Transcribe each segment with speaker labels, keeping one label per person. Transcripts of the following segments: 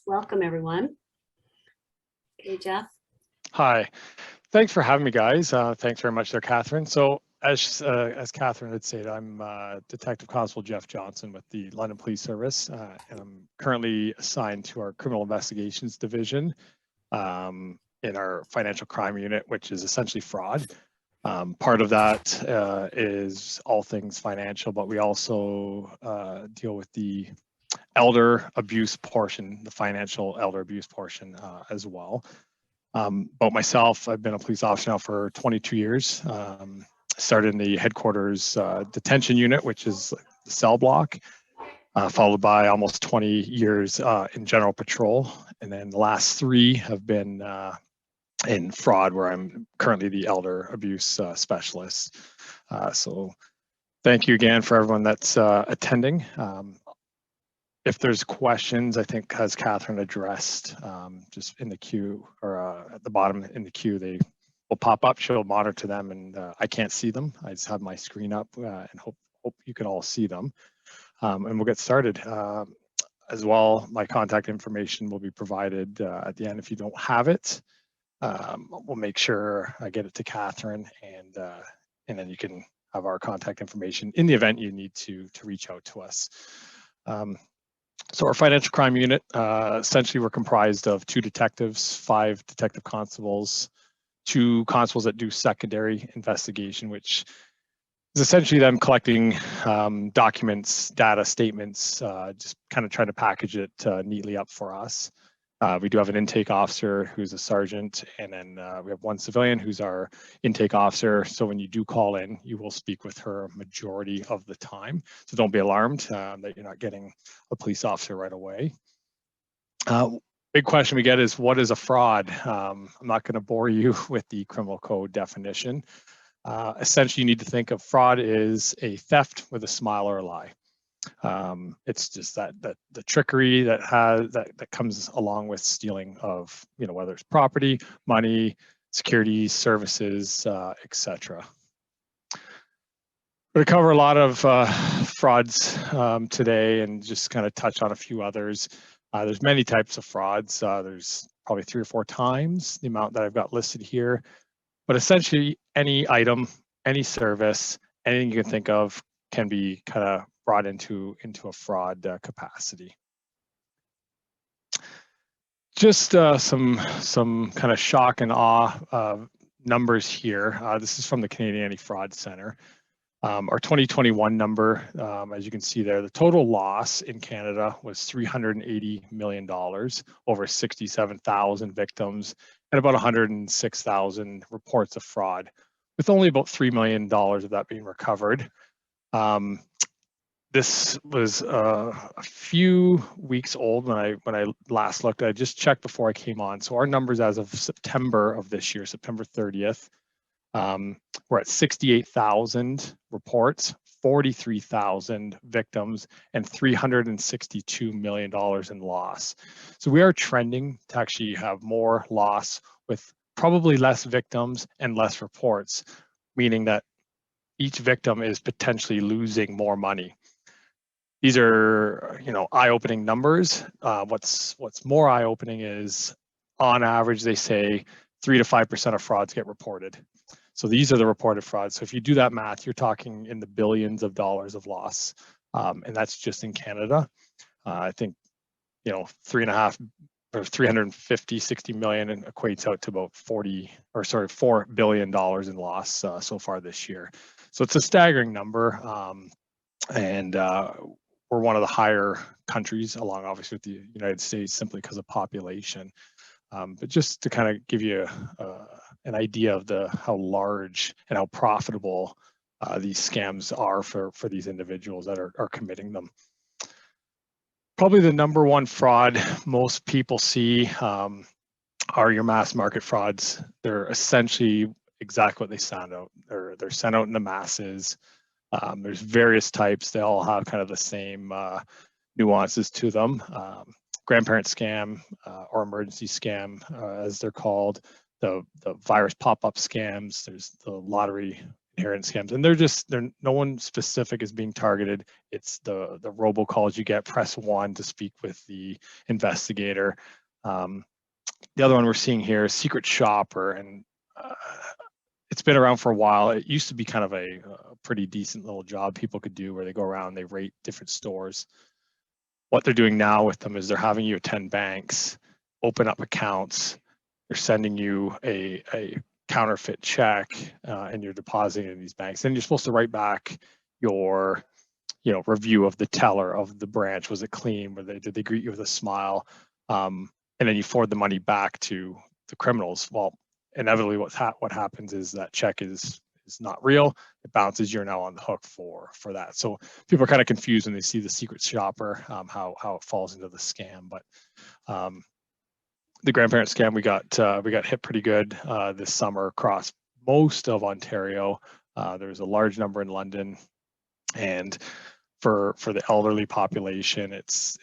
Speaker 1: Welcome, everyone. Okay, Jeff.
Speaker 2: Hi, thanks for having me, guys. Thanks very much there, Catherine. So as Catherine had said, I'm Detective Constable Jeff Johnson with the London Police Service, and I'm currently assigned to our Criminal Investigations Division in our Financial Crime Unit, which is essentially fraud. Part of that is all things financial, but we also deal with the elder abuse portion, the financial elder abuse portion as well. About myself, I've been a police officer now for 22 years. Started in the headquarters detention unit, which is the cell block, followed by almost 20 years in general patrol. And then the last 3 have been in fraud, where I'm currently the elder abuse specialist. So thank you again for everyone that's attending. If there's questions, I think as Catherine addressed, just in the queue or at the bottom in the queue, they will pop up. She'll monitor them, and I can't see them. I just have my screen up and hope you can all see them. And we'll get started. As well, my contact information will be provided at the end. If you don't have it, we'll make sure I get it to Catherine, and then you can have our contact information in the event you need to reach out to us. So our financial crime unit, essentially we're comprised of 2 detectives, 5 detective constables, 2 constables that do secondary investigation, which is essentially them collecting documents, data, statements, just kind of trying to package it neatly up for us. We do have an intake officer who's a sergeant, and then we have 1 civilian who's our intake officer. So when you do call in, you will speak with her a majority of the time. So don't be alarmed that you're not getting a police officer right away. Big question we get is, what is a fraud? I'm not going to bore you with the criminal code definition. Essentially, you need to think of fraud is a theft with a smile or a lie. It's just that the trickery that comes along with stealing of, whether it's property, money, securities, services, etc. We're going to cover a lot of frauds today and just kind of touch on a few others. There's many types of frauds. There's probably 3 or 4 times the amount that I've got listed here, but essentially any item, any service, anything you can think of can be kind of brought into a fraud capacity. Just some kind of shock and awe numbers here. This is from the Canadian Anti-Fraud Center. Our 2021 number, as you can see there, the total loss in Canada was $380 million, over 67,000 victims, and about 106,000 reports of fraud, with only about $3 million of that being recovered. This was a few weeks old when I last looked. I just checked before I came on. So our numbers as of September of this year, September 30th, we're at 68,000 reports, 43,000 victims, and $362 million in loss. So we are trending to actually have more loss with probably less victims and less reports, meaning that each victim is potentially losing more money. These are, eye-opening numbers. What's more eye-opening is, on average, they say 3 to 5% of frauds get reported. So these are the reported frauds. So if you do that math, you're talking in the billions of dollars of loss, and that's just in Canada. I think, 3.5 or 350, 60 million and equates out to about $4 billion in loss so far this year. So it's a staggering number, and we're one of the higher countries, along obviously with the United States, simply because of population. But just to kind of give you an idea of how large and how profitable these scams are for these individuals that are committing them. Probably the number one fraud most people see are your mass market frauds. They're essentially exactly what they sound out. They're sent out in the masses. There's various types. They all have kind of the same nuances to them. Grandparent scam or emergency scam, as they're called. The virus pop-up scams. There's the lottery inherent scams, and they're no one specific is being targeted. It's the robocalls you get. Press 1 to speak with the investigator. The other one we're seeing here is secret shopper, and it's been around for a while. It used to be kind of a pretty decent little job people could do, where they go around, they rate different stores. What they're doing now with them is they're having you attend banks, open up accounts. They're sending you a counterfeit check, and you're depositing in these banks. And you're supposed to write back your, review of the teller of the branch. Was it clean? Did they greet you with a smile? And then you forward the money back to the criminals. Well, inevitably, what happens is that check is not real. It bounces. You're now on the hook for that. So people are kind of confused when they see the secret shopper, how it falls into the scam. But the grandparent scam, we got hit pretty good this summer across most of Ontario. There's a large number in London, and for the elderly population, it's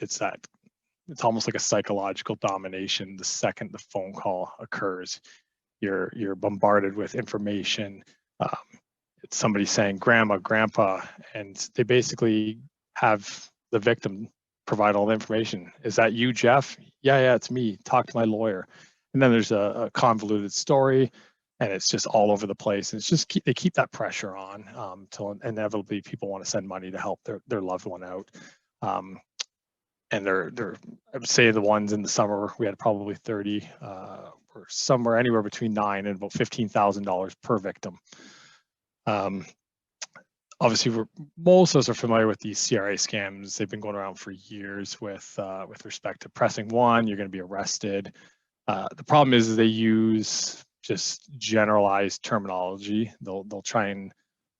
Speaker 2: almost like a psychological domination. The second the phone call occurs, you're bombarded with information. It's somebody saying grandma, grandpa, and they basically have the victim provide all the information. Is that you, Jeff? Yeah, it's me. Talk to my lawyer. And then there's a convoluted story, and it's just all over the place. And it's just they keep that pressure on till inevitably people want to send money to help their loved one out. And they're I would say the ones in the summer, we had probably 30 or somewhere anywhere between $9,000 and about $15,000 per victim. Obviously, most of us are familiar with these CRA scams. They've been going around for years with respect to pressing 1, you're going to be arrested. The problem is they use just generalized terminology. They'll try and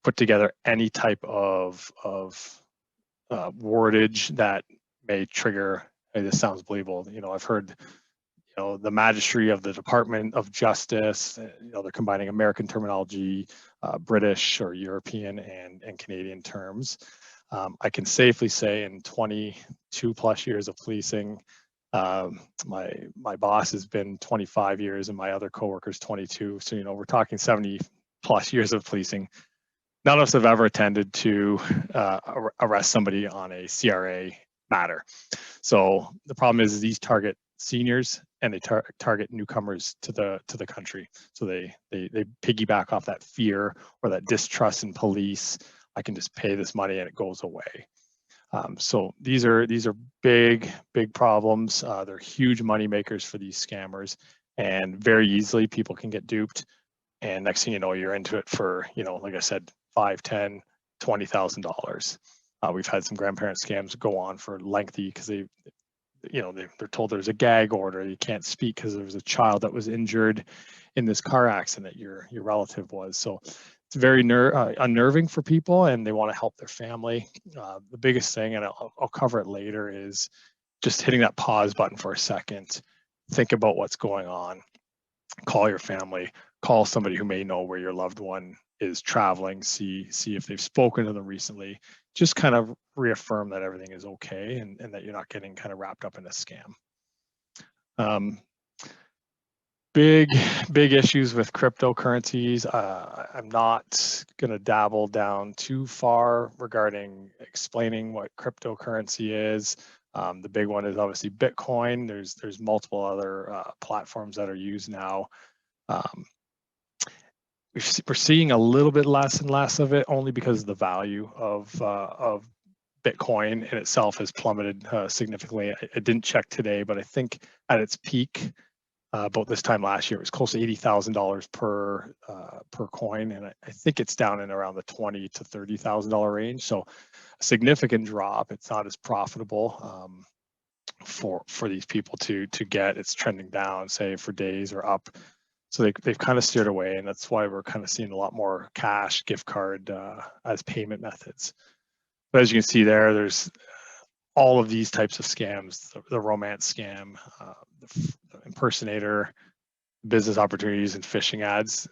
Speaker 2: put together any type of wordage that may trigger, hey, this sounds believable. I've heard, the magistrate of the Department of Justice, they're combining American terminology, British or European and Canadian terms. I can safely say in 22 plus years of policing, my boss has been 25 years and my other coworkers 22. So, we're talking 70 plus years of policing. None of us have ever attended to arrest somebody on a CRA matter. So the problem is these target seniors, and they target newcomers to the country. So they piggyback off that fear or that distrust in police. I can just pay this money and it goes away. So these are big problems. They're huge money makers for these scammers, and very easily people can get duped. And next thing you know, you're into it for, like I said, $5,000, $10,000, $20,000. We've had some grandparent scams go on for lengthy because they're told there's a gag order. You can't speak because there was a child that was injured in this car accident that your relative was. So it's very unnerving for people, and they want to help their family. The biggest thing, and I'll cover it later, is just hitting that pause button for a second. Think about what's going on. Call your family. Call somebody who may know where your loved one is traveling. See if they've spoken to them recently. Just kind of reaffirm that everything is okay, and that you're not getting kind of wrapped up in a scam. Big issues with cryptocurrencies. I'm not going to dabble down too far regarding explaining what cryptocurrency is. The big one is obviously Bitcoin. There's multiple other platforms that are used now. We're seeing a little bit less and less of it, only because the value of Bitcoin in itself has plummeted significantly. I didn't check today, but I think at its peak, about this time last year, it was close to $80,000 per coin, and I think it's down in around the $20,000 to $30,000 range. So a significant drop. It's not as profitable for these people to get. It's trending down, say, for days or up. So they've kind of steered away, and that's why we're kind of seeing a lot more cash, gift card as payment methods. But as you can see there's all of these types of scams: the romance scam, the impersonator, business opportunities, and phishing ads.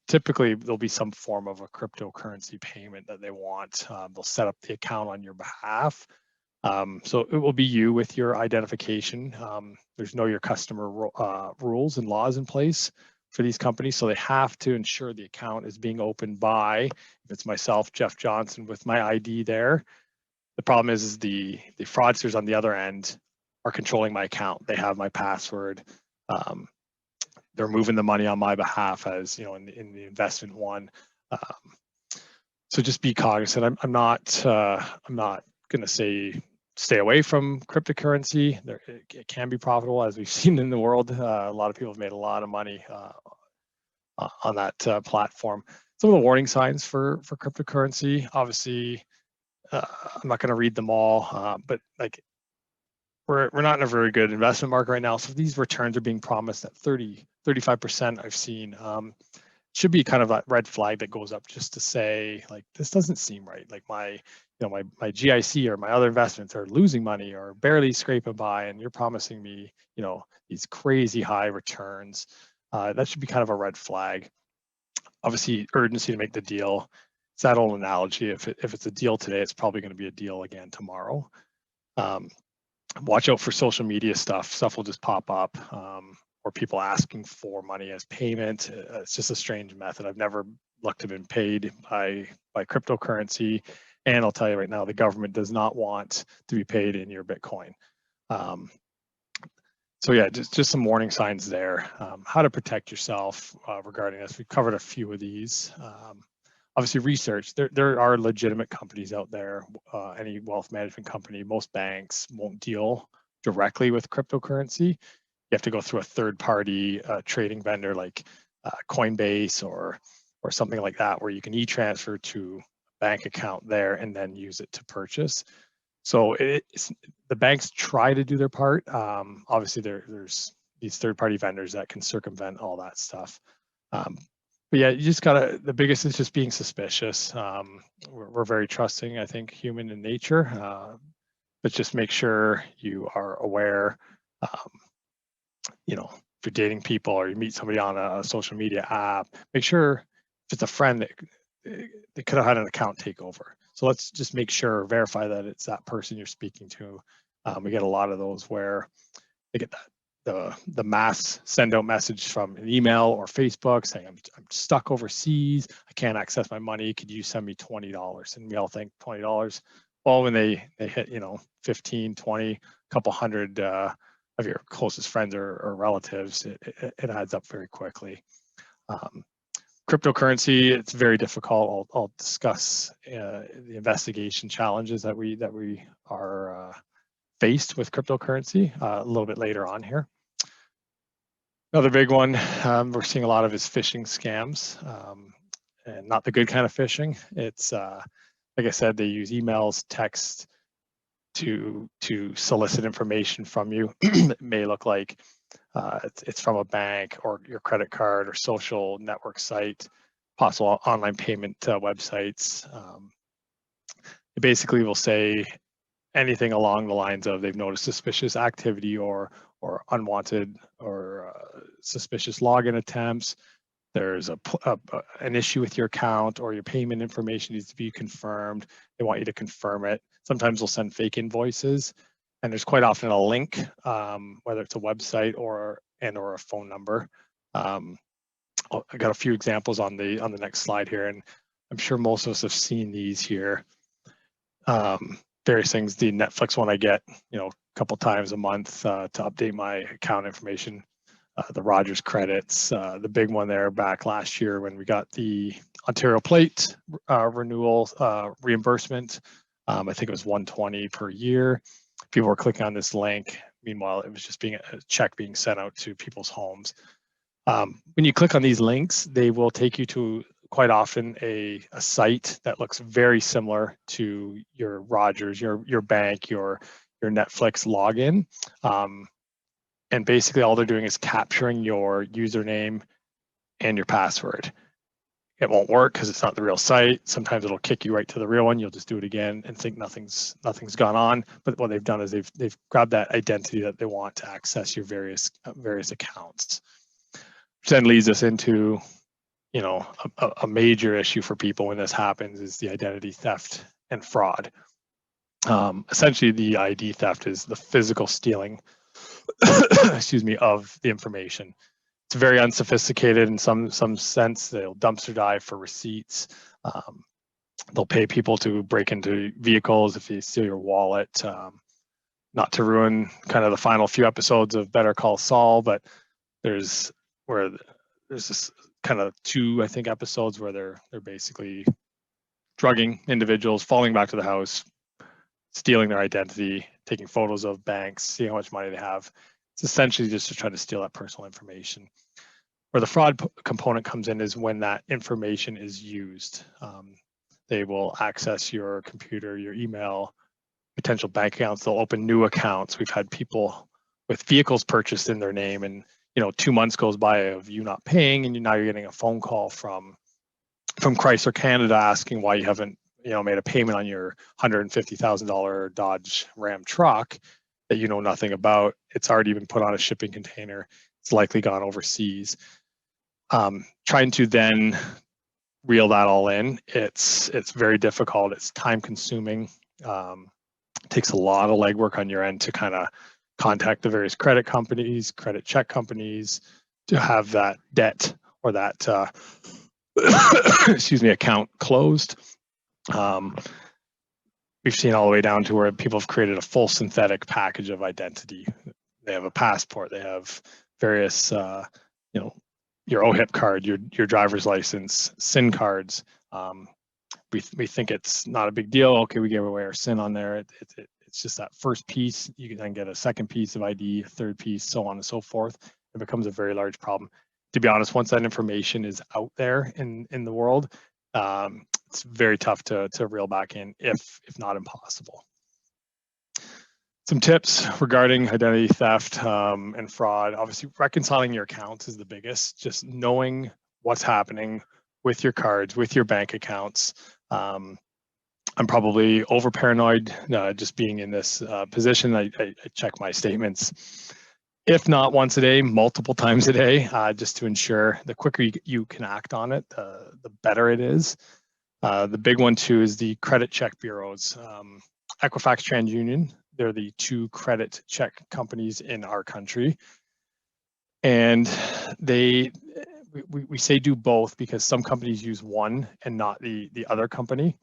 Speaker 2: Typically, there'll be some form of a cryptocurrency payment that they want. They'll set up the account on your behalf. So it will be you with your identification. There's know your customer rules and laws in place. for these companies. So they have to ensure the account is being opened by, if it's myself, Jeff Johnson, with my ID there. The problem is the fraudsters on the other end are controlling my account. They have my password. They're moving the money on my behalf, as you know, in the investment one. So just be cognizant. I'm not going to say stay away from cryptocurrency. It can be profitable, as we've seen in the world. A lot of people have made a lot of money on that platform. Some of the warning signs for cryptocurrency, obviously, I'm not going to read them all, but like we're not in a very good investment market right now. So these returns are being promised at 35%. I've seen. Should be kind of a red flag that goes up just to say, like, this doesn't seem right. Like my GIC or my other investments are losing money or barely scraping by, and you're promising me, these crazy high returns. That should be kind of a red flag. Obviously, urgency to make the deal. It's that old analogy. If it's a deal today, it's probably going to be a deal again tomorrow. Watch out for social media stuff. Stuff will just pop up. Or people asking for money as payment. It's just a strange method. I've never looked to have been paid by cryptocurrency. And I'll tell you right now, the government does not want to be paid in your Bitcoin. So yeah, just some warning signs there. How to protect yourself regarding this. We've covered a few of these. Obviously, research. There are legitimate companies out there. Any wealth management company, most banks won't deal directly with cryptocurrency. You have to go through a third-party trading vendor like Coinbase or something like that, where you can e-transfer to a bank account there and then use it to purchase. So the banks try to do their part. Obviously, there's these third-party vendors that can circumvent all that stuff. But yeah, you just gotta. The biggest is just being suspicious. We're very trusting, I think, human in nature, but just make sure you are aware. If you're dating people or you meet somebody on a social media app, make sure if it's a friend that they could have had an account takeover. So let's just make sure, verify that it's that person you're speaking to. We get a lot of those where they get the mass send out message from an email or Facebook saying, I'm stuck overseas, I can't access my money, could you send me $20? And we all think $20. Well, when they hit 15, 20, a couple hundred of your closest friends or relatives, it adds up very quickly. Cryptocurrency, it's very difficult. I'll discuss the investigation challenges that we are faced with cryptocurrency a little bit later on here. Another big one we're seeing a lot of is phishing scams, and not the good kind of phishing. It's like I said, they use emails, text, to solicit information from you. It may look like it's from a bank or your credit card or social network site, possible online payment websites. It basically will say anything along the lines of they've noticed suspicious activity or unwanted or suspicious login attempts. There's an issue with your account or your payment information needs to be confirmed. They want you to confirm it. Sometimes they'll send fake invoices, and there's quite often a link, whether it's a website or a phone number. I got a few examples on the next slide here, and I'm sure most of us have seen these here. Various things. The Netflix one I get, a couple times a month to update my account information. The Rogers credits, the big one there back last year when we got the Ontario Plate renewal reimbursement. I think it was $120 per year. People were clicking on this link. Meanwhile, it was just a check being sent out to people's homes. When you click on these links, they will take you to quite often a site that looks very similar to your Rogers, your bank, your Netflix login. And basically all they're doing is capturing your username and your password. It won't work because it's not the real site. Sometimes it'll kick you right to the real one. You'll just do it again and think nothing's gone on. But what they've done is they've grabbed that identity that they want to access your various accounts. Which then leads us into, a major issue for people when this happens is the identity theft and fraud. Essentially, the ID theft is the physical stealing, excuse me, of the information. it's very unsophisticated in some sense. They'll dumpster dive for receipts. They'll pay people to break into vehicles if you steal your wallet. Not to ruin kind of the final few episodes of Better Call Saul, but there's this kind of 2, I think, episodes where they're basically drugging individuals, falling back to the house, stealing their identity, taking photos of banks, seeing how much money they have. It's essentially just to try to steal that personal information. Where the fraud component comes in is when that information is used. They will access your computer, your email, potential bank accounts. They'll open new accounts. We've had people with vehicles purchased in their name, and 2 months goes by of you not paying, and now you're getting a phone call from Chrysler Canada asking why you haven't made a payment on your $150,000 Dodge Ram truck that you know nothing about. It's already been put on a shipping container. It's likely gone overseas. Trying to then reel that all in, it's very difficult. It's time consuming. Takes a lot of legwork on your end to kind of contact the various credit companies, credit check companies, to have that debt or that account closed. We've seen all the way down to where people have created a full synthetic package of identity. They have a passport, they have various, your OHIP card, your driver's license, SIN cards. We think it's not a big deal. Okay, we gave away our SIN on there. It's just that first piece. You can then get a second piece of ID, a third piece, so on and so forth. It becomes a very large problem. To be honest, once that information is out there in the world, it's very tough to reel back in, if not impossible. Some tips regarding identity theft and fraud. Obviously, reconciling your accounts is the biggest. Just knowing what's happening with your cards, with your bank accounts. I'm probably over paranoid just being in this position. I check my statements, if not once a day, multiple times a day, just to ensure the quicker you can act on it, the better it is. The big one too is the credit check bureaus. Equifax, TransUnion, they're the 2 credit check companies in our country. And we say do both because some companies use one and not the other company.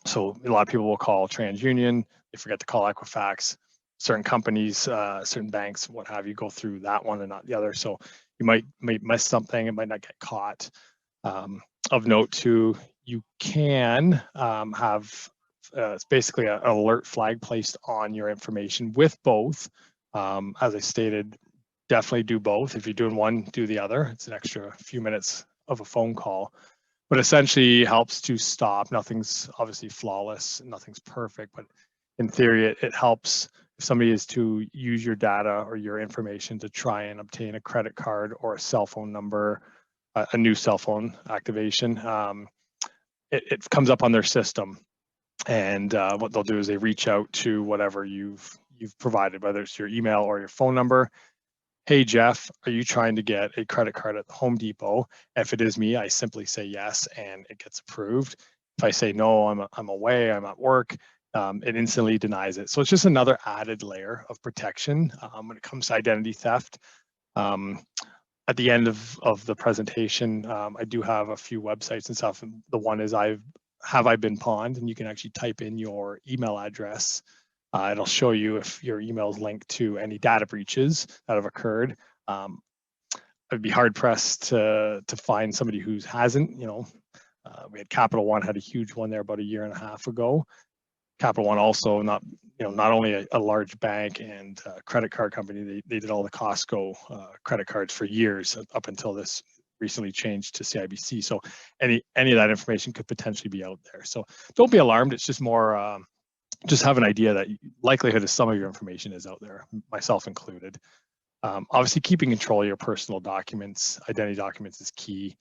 Speaker 2: So a lot of people will call TransUnion, they forget to call Equifax. Certain companies, certain banks, what have you, go through that one and not the other. So you might miss something, it might not get caught. Of note too, you can have it's basically an alert flag placed on your information with both. As I stated, definitely do both. If you're doing one, do the other. It's an extra few minutes of a phone call, but essentially helps to stop. Nothing's obviously flawless, nothing's perfect, but in theory, it helps if somebody is to use your data or your information to try and obtain a credit card or a cell phone number, a new cell phone activation. It comes up on their system, and what they'll do is they reach out to whatever you've provided, whether it's your email or your phone number. Hey, Jeff, are you trying to get a credit card at the Home Depot? If it is me, I simply say yes, and it gets approved. If I say no, I'm away, I'm at work, it instantly denies it. So it's just another added layer of protection when it comes to identity theft. At the end of the presentation, I do have a few websites and stuff. And the one is have I been pawned? And you can actually type in your email address. It'll show you if your email is linked to any data breaches that have occurred. I'd be hard pressed to find somebody who hasn't. We had Capital One had a huge one there about 1.5 years ago. Capital One also not only a large bank and credit card company, they did all the Costco credit cards for years up until this recently changed to CIBC. So any of that information could potentially be out there. So don't be alarmed. It's just more just have an idea that likelihood is some of your information is out there, myself included. Obviously, keeping control of your personal documents, identity documents is key.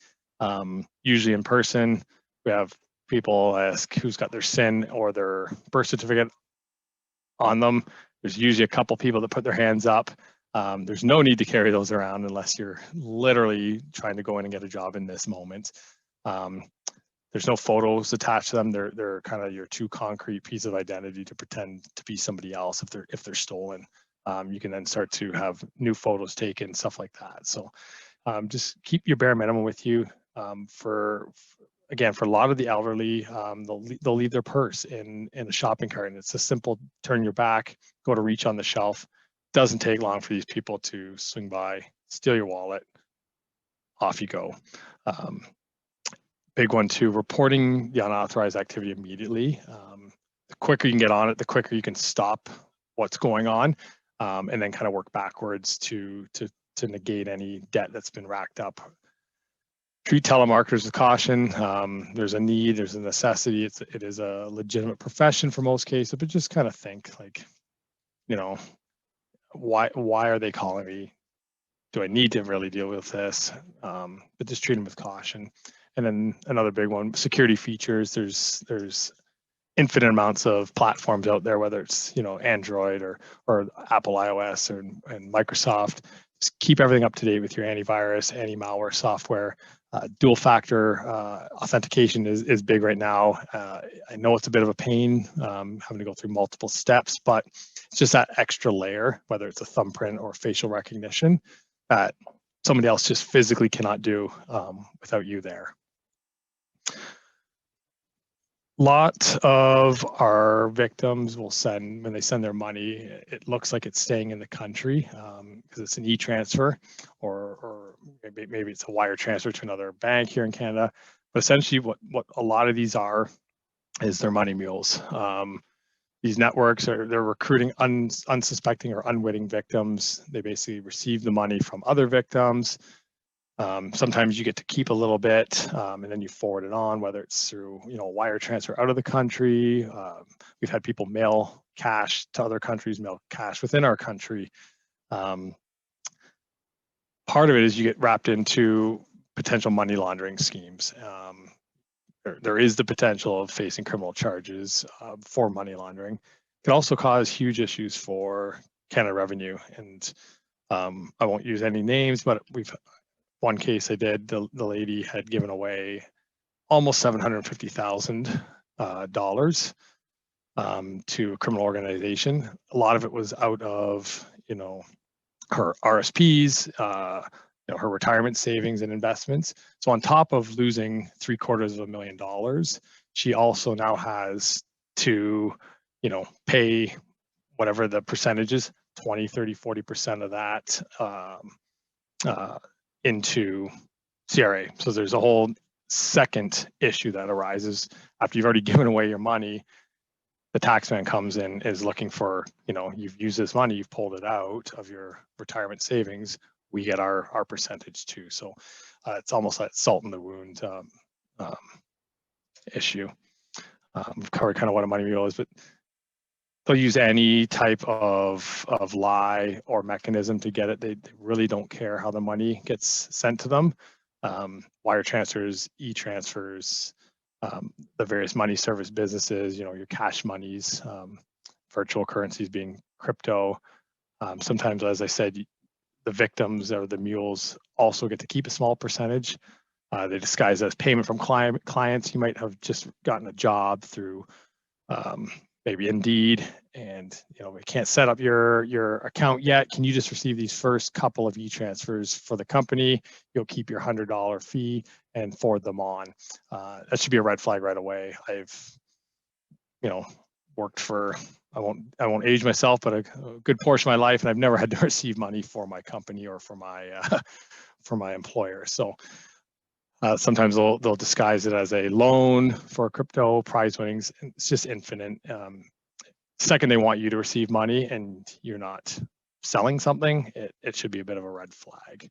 Speaker 2: Usually in person, we have people ask who's got their SIN or their birth certificate on them. There's usually a couple people that put their hands up. There's no need to carry those around unless you're literally trying to go in and get a job in this moment. There's no photos attached to them. They're kind of your 2 concrete piece of identity to pretend to be somebody else if they're stolen. You can then start to have new photos taken, stuff like that. So just keep your bare minimum with you. Again, for a lot of the elderly, they'll leave their purse in a shopping cart, and it's a simple turn your back, go to reach on the shelf. Doesn't take long for these people to swing by, steal your wallet, off you go. Big one too, reporting the unauthorized activity immediately. The quicker you can get on it, the quicker you can stop what's going on, and then kind of work backwards to negate any debt that's been racked up. Treat telemarketers with caution. There's a need, there's a necessity. It is a legitimate profession for most cases, but just kind of think like, why are they calling me? Do I need to really deal with this? But just treat them with caution. And then another big one, security features. There's infinite amounts of platforms out there, whether it's Android or Apple iOS and Microsoft. Just keep everything up to date with your antivirus, anti-malware software. Dual factor authentication is big right now. I know it's a bit of a pain having to go through multiple steps, but it's just that extra layer, whether it's a thumbprint or facial recognition, that somebody else just physically cannot do without you there. Lot of our victims will send, when they send their money, it looks like it's staying in the country because it's an e-transfer, or maybe it's a wire transfer to another bank here in Canada. But essentially what a lot of these are is they're money mules. These networks they're recruiting unsuspecting or unwitting victims. They basically receive the money from other victims. Sometimes you get to keep a little bit and then you forward it on, whether it's through a wire transfer out of the country. We've had people mail cash to other countries, mail cash within our country. Part of it is you get wrapped into potential money laundering schemes. There is the potential of facing criminal charges for money laundering. It can also cause huge issues for Canada Revenue. And I won't use any names, but we've one case I did, the lady had given away almost $750,000 to a criminal organization. A lot of it was out of, her RSPs, her retirement savings and investments. So on top of losing $750,000, she also now has to, pay whatever the percentage is, 20, 30, 40% of that into CRA. So there's a whole second issue that arises after you've already given away your money. The taxman comes in, is looking for, you've used this money, you've pulled it out of your retirement savings. We get our percentage too. So it's almost like salt in the wound issue. We've covered kind of what a money mule is, but they'll use any type of lie or mechanism to get it. They really don't care how the money gets sent to them. Wire transfers, e-transfers, the various money service businesses, your cash monies, virtual currencies being crypto. Sometimes, as I said, the victims or the mules also get to keep a small percentage. They disguise as payment from clients. You might have just gotten a job through maybe Indeed, and we can't set up your account yet. Can you just receive these first couple of e-transfers for the company? You'll keep your $100 fee and forward them on. That should be a red flag right away. I've worked for, I won't age myself, but a good portion of my life, and I've never had to receive money for my company or for my employer. So sometimes they'll disguise it as a loan for crypto prize winnings. It's just infinite. Second, they want you to receive money and you're not selling something, it should be a bit of a red flag.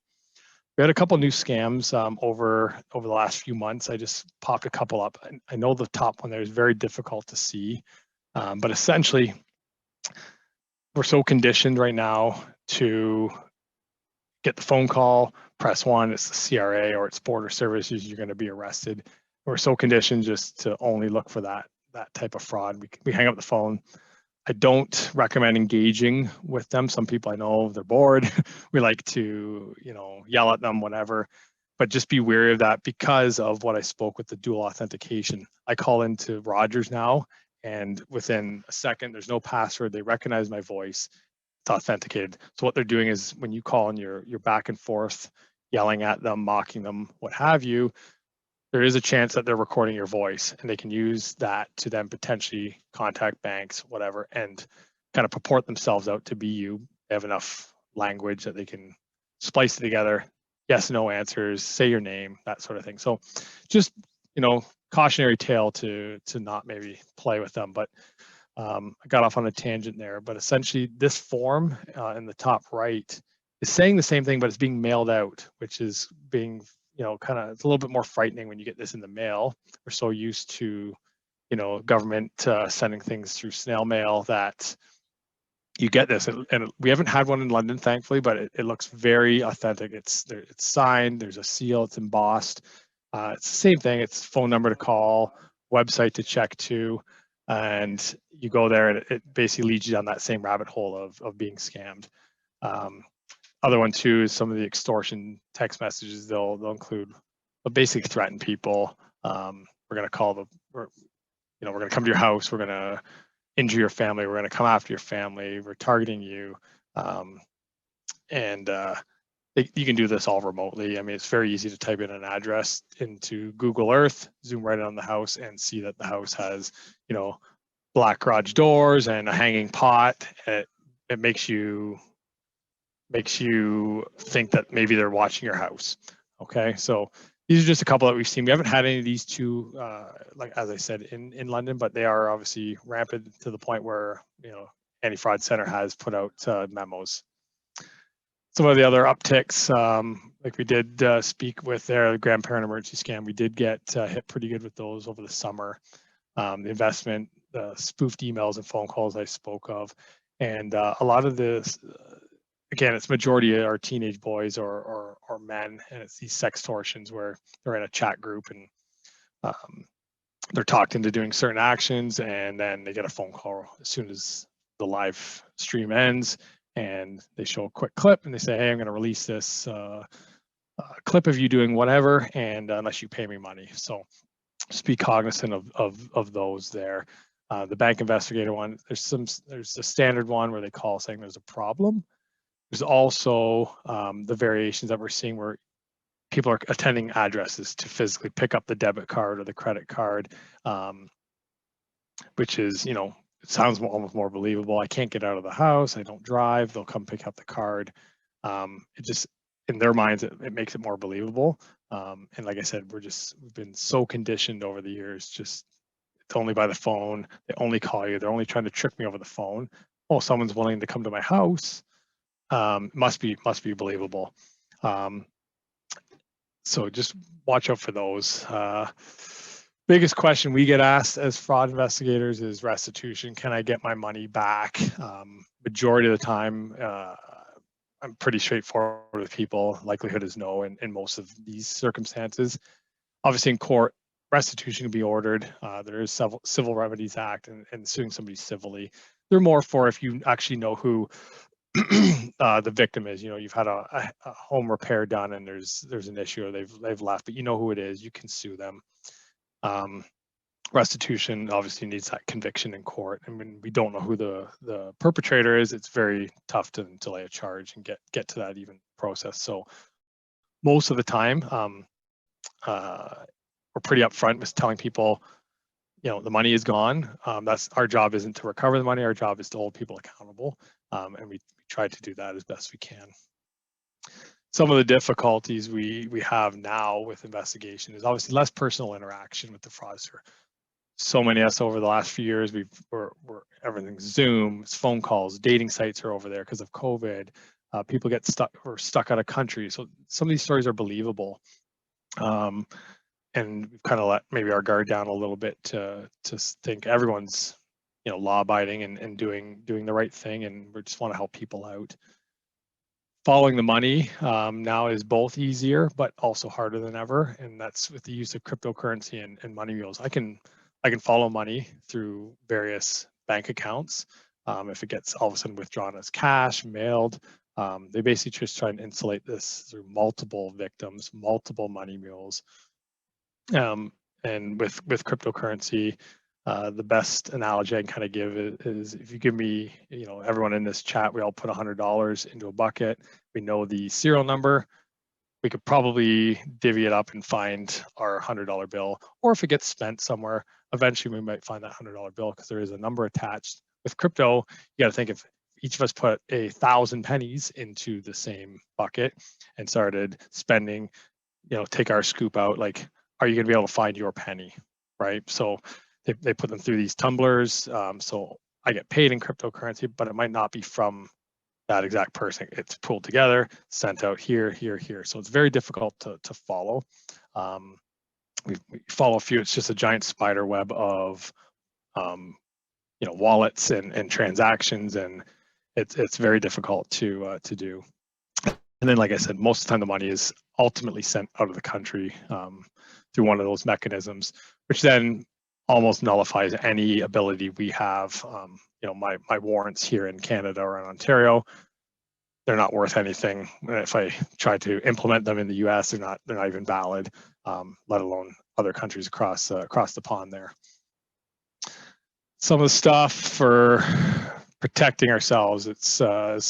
Speaker 2: We had a couple new scams over the last few months. I just popped a couple up. I know the top one there is very difficult to see, but essentially, we're so conditioned right now to get the phone call, press one, it's the CRA or it's border services, you're going to be arrested. We're so conditioned just to only look for that type of fraud. We hang up the phone. I don't recommend engaging with them. Some people I know, they're bored. We like to, yell at them, whatever. But just be wary of that because of what I spoke with the dual authentication. I call into Rogers now, and within a second, there's no password. They recognize my voice. It's authenticated. So what they're doing is when you call and you're back and forth, yelling at them, mocking them, what have you, there is a chance that they're recording your voice, and they can use that to then potentially contact banks, whatever, and kind of purport themselves out to be you. They have enough language that they can splice it together, yes, no answers, say your name, that sort of thing. So just, cautionary tale to not maybe play with them. But I got off on a tangent there, but essentially this form in the top right is saying the same thing, but it's being mailed out, which is being, kind of, it's a little bit more frightening when you get this in the mail. We're so used to, government sending things through snail mail that you get this, and we haven't had one in London, thankfully, but it looks very authentic. It's signed, there's a seal, it's embossed. It's the same thing. It's phone number to call, website to check to, and you go there, and it basically leads you down that same rabbit hole of being scammed. Other one too is some of the extortion text messages. They'll include, they'll basically threaten people. We're going to call we're going to come to your house. We're going to injure your family. We're going to come after your family. We're targeting you. And you can do this all remotely. I mean, it's very easy to type in an address into Google Earth, zoom right on the house, and see that the house has, black garage doors and a hanging pot. It makes you think that maybe they're watching your house. Okay, so these are just a couple that we've seen. We haven't had any of these two, like as I said, in London, but they are obviously rampant to the point where Anti-Fraud Center has put out memos. Some of the other upticks, like we did speak with the grandparent emergency scam, we did get hit pretty good with those over the summer. The investment, the spoofed emails and phone calls I spoke of, and a lot of this. Again, it's majority are teenage boys or men, and it's these sextortions where they're in a chat group and they're talked into doing certain actions, and then they get a phone call as soon as the live stream ends, and they show a quick clip and they say, "Hey, I'm going to release this clip of you doing whatever, and unless you pay me money." So just be cognizant of those there. The bank investigator one, there's a standard one where they call saying there's a problem. There's also the variations that we're seeing where people are attending addresses to physically pick up the debit card or the credit card, which is, it sounds almost more believable. I can't get out of the house. I don't drive. They'll come pick up the card. It just, in their minds, it makes it more believable. And like I said, we've been so conditioned over the years, just it's only by the phone. They only call you. They're only trying to trick me over the phone. Oh, someone's willing to come to my house. Must be believable. So just watch out for those. Biggest question we get asked as fraud investigators is restitution. Can I get my money back? Majority of the time, I'm pretty straightforward with people. Likelihood is no in most of these circumstances. Obviously in court, restitution can be ordered. There is Civil Remedies Act and suing somebody civilly. They're more for if you actually know who the victim is. You've had a home repair done and there's an issue or they've left, but you know who it is. You can sue them. Restitution obviously needs that conviction in court, and when we don't know who the perpetrator is, it's very tough to lay a charge and get to that even process. So most of the time, we're pretty upfront with telling people, the money is gone. That's our job. Isn't to recover the money. Our job is to hold people accountable, and we try to do that as best we can. Some of the difficulties we have now with investigation is obviously less personal interaction with the fraudster. So many of us over the last few years, we're everything's Zoom, it's phone calls, dating sites are over there because of COVID. People get stuck out of country. So some of these stories are believable. And we've kind of let maybe our guard down a little bit to think everyone's law abiding and doing the right thing, and we just want to help people out. Following the money now is both easier but also harder than ever, and that's with the use of cryptocurrency and money mules. I can follow money through various bank accounts. If it gets all of a sudden withdrawn as cash, mailed, they basically just try and insulate this through multiple victims, multiple money mules. And with cryptocurrency, the best analogy I can kind of give is if you give me, everyone in this chat, we all put $100 into a bucket. We know the serial number. we could probably divvy it up and find our $100 bill, or if it gets spent somewhere, eventually we might find that $100 bill because there is a number attached. With crypto, you got to think if each of us put 1,000 pennies into the same bucket and started spending, take our scoop out, like, are you going to be able to find your penny, right? So they put them through these tumblers. So I get paid in cryptocurrency, but it might not be from that exact person. It's pulled together, sent out here, here, here. So it's very difficult to follow. We follow a few. It's just a giant spider web of wallets and transactions, and it's very difficult to do. And then, like I said, most of the time the money is ultimately sent out of the country through one of those mechanisms, which then almost nullifies any ability we have. My warrants here in Canada or in Ontario, they're not worth anything. If I try to implement them in the US, they're not even valid, let alone other countries across the pond there. Some of the stuff for protecting ourselves, this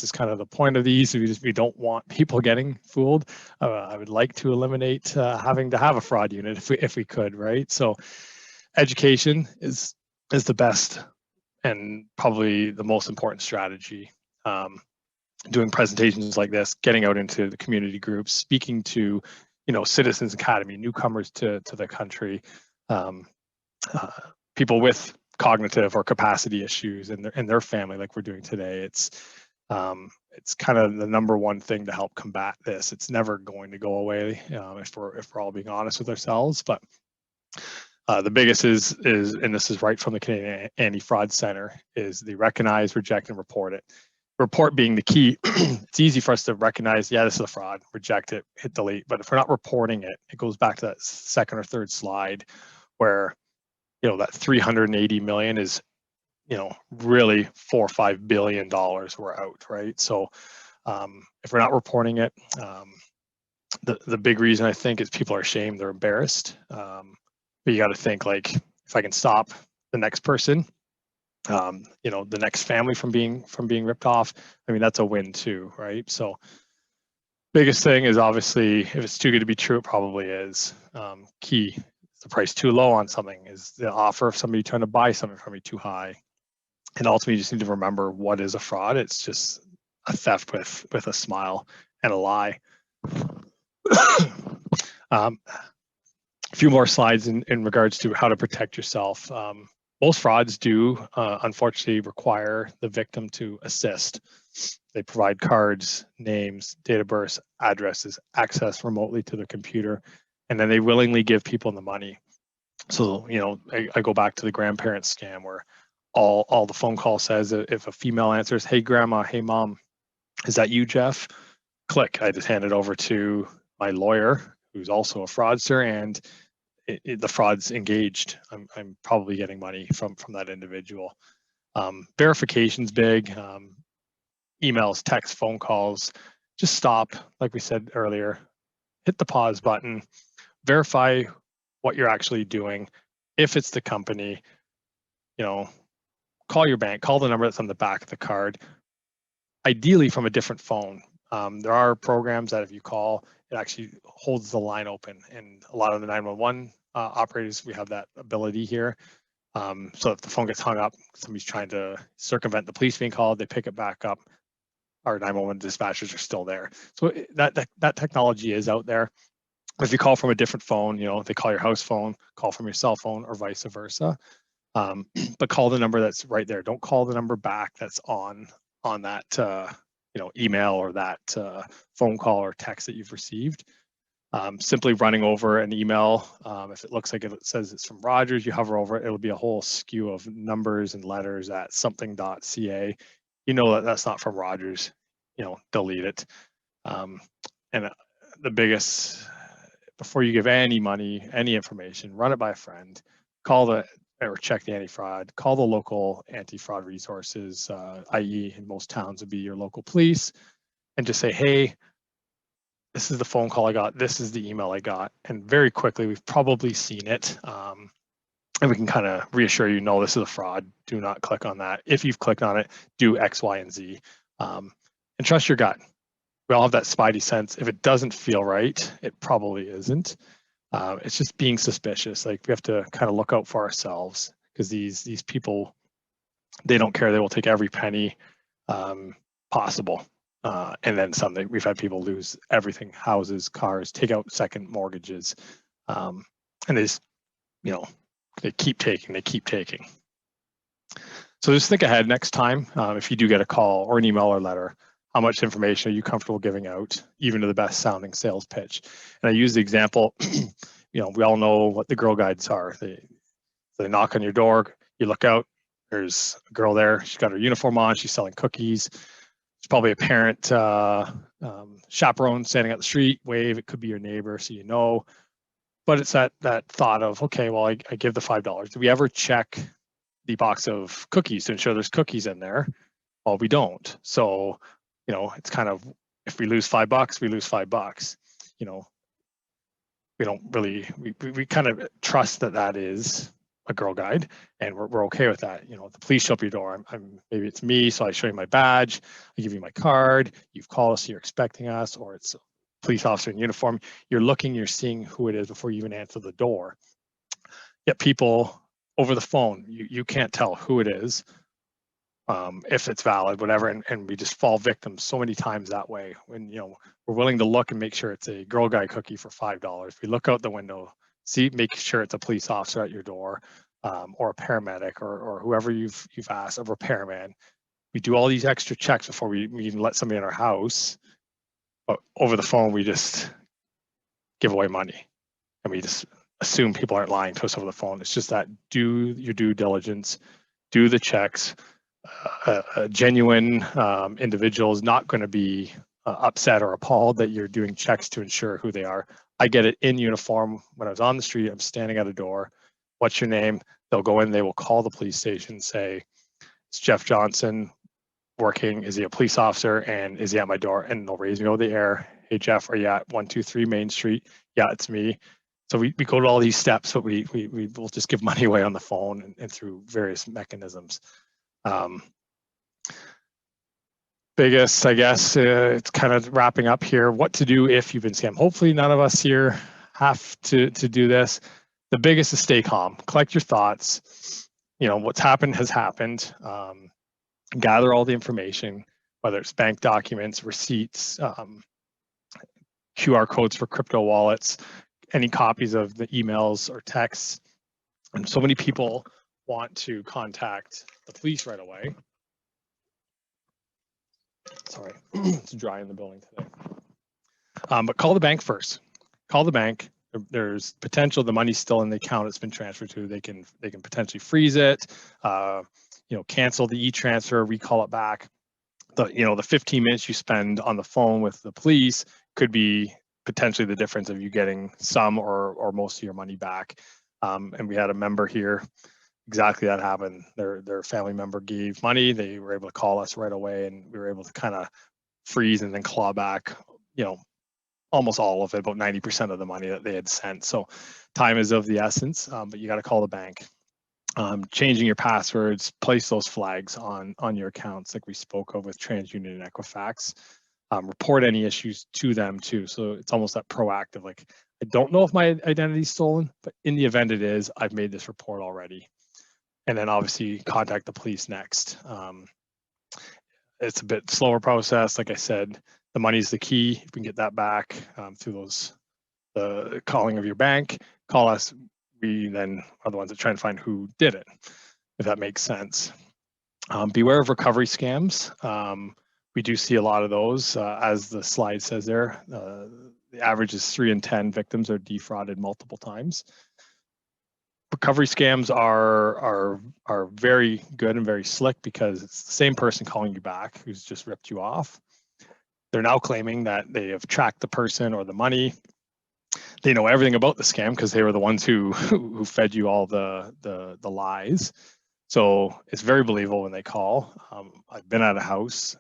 Speaker 2: is kind of the point of these. We don't want people getting fooled. I would like to eliminate having to have a fraud unit if we could, right? So education is the best and probably the most important strategy. Doing presentations like this, getting out into the community groups, speaking to, Citizens Academy, newcomers to the country, people with cognitive or capacity issues in their family, like we're doing today. It's kind of the number one thing to help combat this. It's never going to go away if we're all being honest with ourselves. But the biggest is, and this is right from the Canadian Anti-Fraud Center, is the recognize, reject, and report it. Report being the key. It's easy for us to recognize, yeah, this is a fraud, reject it, hit delete. But if we're not reporting it, it goes back to that second or third slide where, that 380 million is, really $4 or $5 billion we're out, right? So if we're not reporting it, the big reason I think is people are ashamed, they're embarrassed. But you got to think, like, if I can stop the next person, the next family from being ripped off, I mean, that's a win too, right? So biggest thing is, obviously, if it's too good to be true, it probably is. Key, is the price too low on something? Is the offer of somebody trying to buy something from me too high? And ultimately, you just need to remember what is a fraud. It's just a theft with a smile and a lie. A few more slides in regards to how to protect yourself. Most frauds do, unfortunately, require the victim to assist. They provide cards, names, date of birth, addresses, access remotely to the computer, and then they willingly give people the money. So, I go back to the grandparent scam where all the phone call says, if a female answers, "Hey, grandma, hey, mom, is that you, Jeff?" Click. I just hand it over to my lawyer, who's also a fraudster, and the fraud's engaged. I'm probably getting money from that individual. Verification's big. Emails, text, phone calls. Just stop, like we said earlier. Hit the pause button. Verify what you're actually doing. If it's the company, call your bank. Call the number that's on the back of the card. Ideally, from a different phone. There are programs that if you call, it actually holds the line open, and a lot of the 911 operators, we have that ability here. So if the phone gets hung up, somebody's trying to circumvent the police being called, they pick it back up. Our 911 dispatchers are still there. So that technology is out there. If you call from a different phone, they call your house phone, call from your cell phone, or vice versa. But call the number that's right there. Don't call the number back that's on that email or that phone call or text that you've received. Simply running over an email, if it looks like it says it's from Rogers, you hover over it, it'll be a whole skew of numbers and letters at something.ca. That's not from Rogers, delete it. And the biggest, before you give any money, any information, run it by a friend, or check the anti-fraud, call the local anti-fraud resources, i.e. in most towns would be your local police, and just say, hey, this is the phone call I got, this is the email I got. And very quickly, we've probably seen it. And we can kind of reassure you, no, this is a fraud. Do not click on that. If you've clicked on it, do X, Y, and Z. And trust your gut. we all have that spidey sense. If it doesn't feel right, it probably isn't. It's just being suspicious. Like, we have to kind of look out for ourselves, because these people, they don't care. They will take every penny possible. And then something. We've had people lose everything: houses, cars, take out second mortgages, and they just, they keep taking. So just think ahead next time. If you do get a call or an email or letter, how much information are you comfortable giving out, even to the best sounding sales pitch? And I use the example, we all know what the Girl Guides are. They knock on your door, you look out, there's a girl there, she's got her uniform on, she's selling cookies. It's probably a parent chaperone standing at the street, wave, it could be your neighbor, so you know. But it's that thought of, okay, well, I give the $5. Do we ever check the box of cookies to ensure there's cookies in there? Well, we don't. So, it's kind of, if we lose $5, we lose $5. We don't really, we kind of trust that is a Girl Guide, and we're okay with that. If the police show up your door, maybe it's me, so I show you my badge, I give you my card, you've called us, so you're expecting us, or it's a police officer in uniform. You're looking, you're seeing who it is before you even answer the door. Yet people over the phone, you can't tell who it is, if it's valid, whatever, and we just fall victim so many times that way. When we're willing to look and make sure it's a Girl Guide cookie for $5. We look out the window, make sure it's a police officer at your door, or a paramedic, or whoever you've asked, a repairman. We do all these extra checks before we even let somebody in our house. But over the phone, we just give away money, and we just assume people aren't lying to us over the phone. It's just that, do your due diligence, do the checks. A genuine individual is not going to be upset or appalled that you're doing checks to ensure who they are. I get it in uniform. When I was on the street, I'm standing at a door. What's your name? They'll go in, they will call the police station, say, it's Jeff Johnson working. Is he a police officer? And is he at my door? And they'll raise me over the air. Hey, Jeff, are you at 123 Main Street? Yeah, it's me. So we go to all these steps, but we will just give money away on the phone and through various mechanisms. Biggest, I guess, it's kind of wrapping up here, what to do if you've been scammed. Hopefully none of us here have to do this. The biggest is stay calm, collect your thoughts. What's happened has happened. Gather all the information, whether it's bank documents, receipts, QR codes for crypto wallets, any copies of the emails or texts. And so many people want to contact the police right away. Sorry, it's dry in the building today. But call the bank first. Call the bank. There's potential the money's still in the account it's been transferred to. They can potentially freeze it, cancel the e-transfer, recall it back. The 15 minutes you spend on the phone with the police could be potentially the difference of you getting some or most of your money back. And we had a member here, exactly that happened. Their family member gave money. They were able to call us right away, and we were able to kind of freeze and then claw back, almost all of it, about 90% of the money that they had sent. So time is of the essence, but you got to call the bank. Changing your passwords, place those flags on your accounts like we spoke of with TransUnion and Equifax. Report any issues to them too. So it's almost that proactive, like, I don't know if my identity is stolen, but in the event it is, I've made this report already. And then obviously contact the police next. It's a bit slower process. Like I said, the money's the key. If we can get that back through the calling of your bank, call us. We then are the ones that try and find who did it, if that makes sense. Beware of recovery scams. We do see a lot of those, as the slide says there. The average is 3 in 10 victims are defrauded multiple times. Recovery scams are very good and very slick, because it's the same person calling you back who's just ripped you off. They're now claiming that they have tracked the person or the money. They know everything about the scam because they were the ones who fed you all the lies. So it's very believable when they call. I've been at a house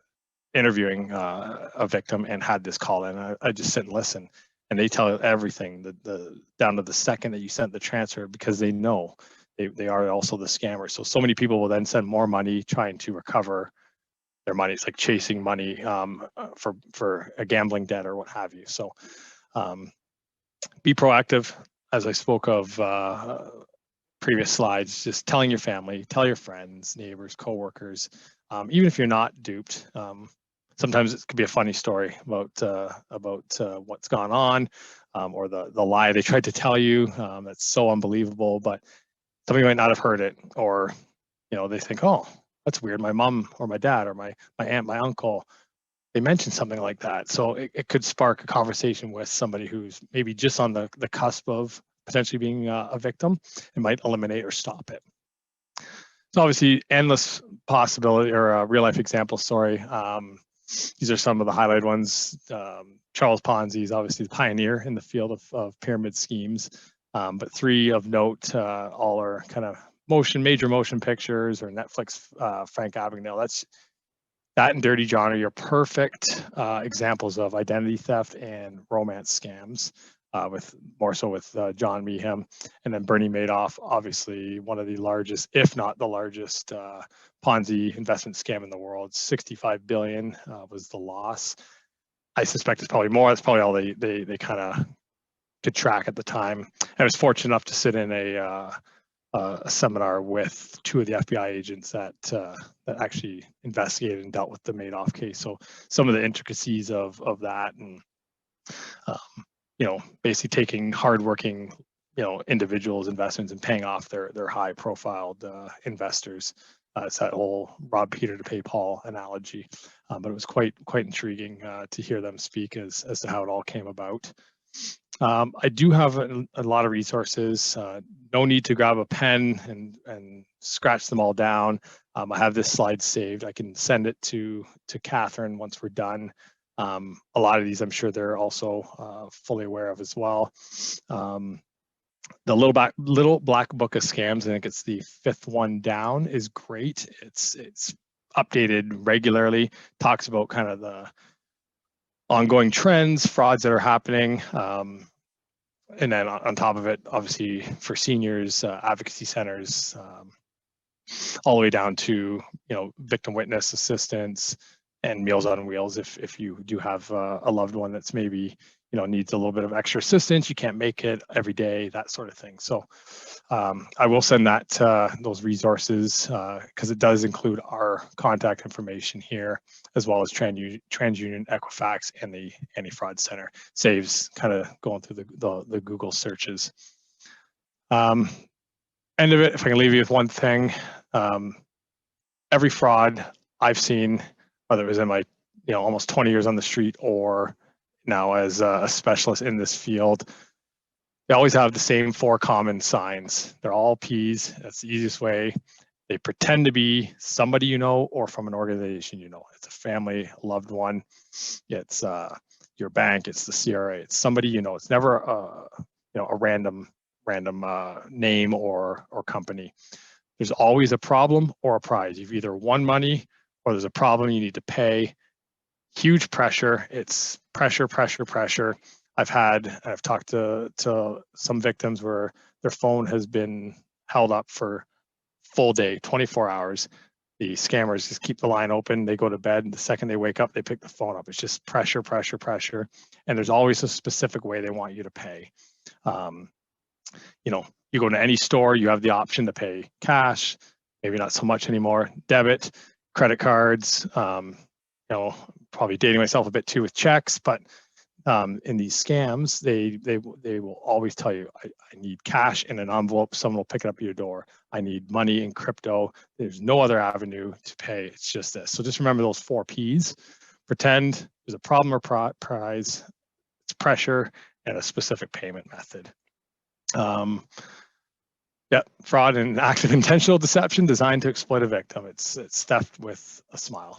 Speaker 2: interviewing a victim and had this call in. I just sit and listen. And they tell everything, the down to the second that you sent the transfer, because they know they are also the scammer. So many people will then send more money trying to recover their money. It's like chasing money for a gambling debt or what have you. So be proactive, as I spoke of previous slides, just telling your family, tell your friends, neighbors, coworkers, even if you're not duped. Sometimes it could be a funny story about what's gone on, or the lie they tried to tell you. That's so unbelievable, but somebody might not have heard it, or they think, oh, that's weird. My mom or my dad or my aunt, my uncle, they mentioned something like that. So it could spark a conversation with somebody who's maybe just on the cusp of potentially being a victim. It might eliminate or stop it. So obviously, endless possibility or real life examples. Sorry. These are some of the highlighted ones. Charles Ponzi is obviously the pioneer in the field of pyramid schemes, but three of note all are kind of major motion pictures, or Netflix Frank Abagnale. That and Dirty John are your perfect examples of identity theft and romance scams, more so with John Meehan, and then Bernie Madoff, obviously one of the largest, if not the largest, Ponzi investment scam in the world. 65 billion was the loss. I suspect it's probably more. That's probably all they kind of could track at the time. I was fortunate enough to sit in a seminar with two of the FBI agents that actually investigated and dealt with the Madoff case. So some of the intricacies of that, and basically taking hardworking individuals' investments and paying off their high-profiled investors. It's that whole rob Peter to pay Paul analogy, but it was quite intriguing to hear them speak as to how it all came about. I do have a lot of resources. No need to grab a pen and scratch them all down. I have this slide saved. I can send it to Catherine once we're done. A lot of these, I'm sure they're also fully aware of as well. The little black book of scams, I think it's the 5th one down, is great. It's updated regularly. Talks about kind of the ongoing trends, frauds that are happening. And then on top of it, obviously for seniors, advocacy centers, all the way down to victim witness assistance and Meals on Wheels. If you do have a loved one that's maybe needs a little bit of extra assistance, you can't make it every day, that sort of thing. So I will send that those resources because it does include our contact information here, as well as TransUnion, Equifax, and the Anti-Fraud Center. Saves kind of going through the Google searches. End of it, if I can leave you with one thing, every fraud I've seen, whether it was in my almost 20 years on the street or now as a specialist in this field, they always have the same 4 common signs. They're all P's. That's the easiest way. They pretend to be somebody or from an organization It's a family, a loved one. It's your bank. It's the CRA. It's somebody It's never a random name or company. There's always a problem or a prize. You've either won money or there's a problem you need to pay. Huge pressure. It's pressure. I've talked to some victims where their phone has been held up for full day, 24 hours. The scammers just keep the line open. They go to bed, and the second they wake up, they pick the phone up. It's just pressure. And there's always a specific way they want you to pay. You go to any store, you have the option to pay cash, maybe not so much anymore, debit, credit cards, probably dating myself a bit too with checks, but in these scams, they will always tell you, I need cash in an envelope. Someone will pick it up at your door. I need money in crypto. There's no other avenue to pay. It's just this. So just remember those 4 P's. Pretend there's a problem or prize. It's pressure and a specific payment method. Fraud and active intentional deception designed to exploit a victim. It's theft with a smile.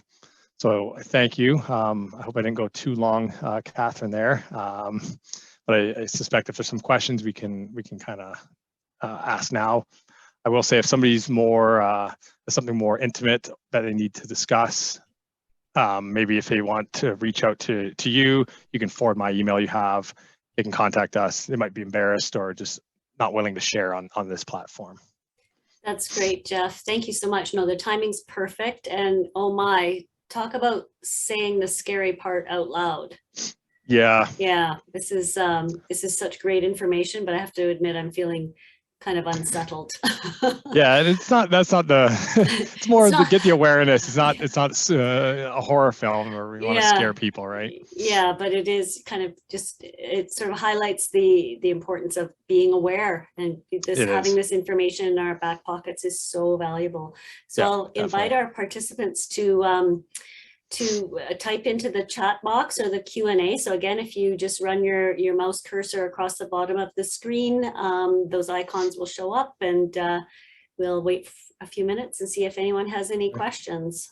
Speaker 2: So I thank you. I hope I didn't go too long, Catherine, there. But I suspect if there's some questions we can kind of ask now. I will say if somebody's something more intimate that they need to discuss, maybe if they want to reach out to you, you can forward my email you have. They can contact us. They might be embarrassed or just not willing to share on this platform.
Speaker 1: That's great, Jeff. Thank you so much. No, the timing's perfect. And oh my, talk about saying the scary part out loud.
Speaker 2: Yeah.
Speaker 1: Yeah, this is such great information, but I have to admit I'm feeling kind of unsettled.
Speaker 2: Yeah, and that's not the it's more
Speaker 1: It's
Speaker 2: to
Speaker 1: not,
Speaker 2: get the awareness. It's not a horror film where we want to
Speaker 1: yeah,
Speaker 2: scare people, right?
Speaker 1: yeah, but it is kind of just, it sort of highlights the importance of being aware, and this,
Speaker 2: It
Speaker 1: having
Speaker 2: is.
Speaker 1: this information in our back pockets is so valuable. So
Speaker 2: Yeah,
Speaker 1: I'll invite
Speaker 2: definitely.
Speaker 1: our participants to type into the chat box or the Q&A. So again, if you just run your mouse cursor across the bottom of the screen, those icons will show up, and we'll wait a few minutes and see if anyone has any questions.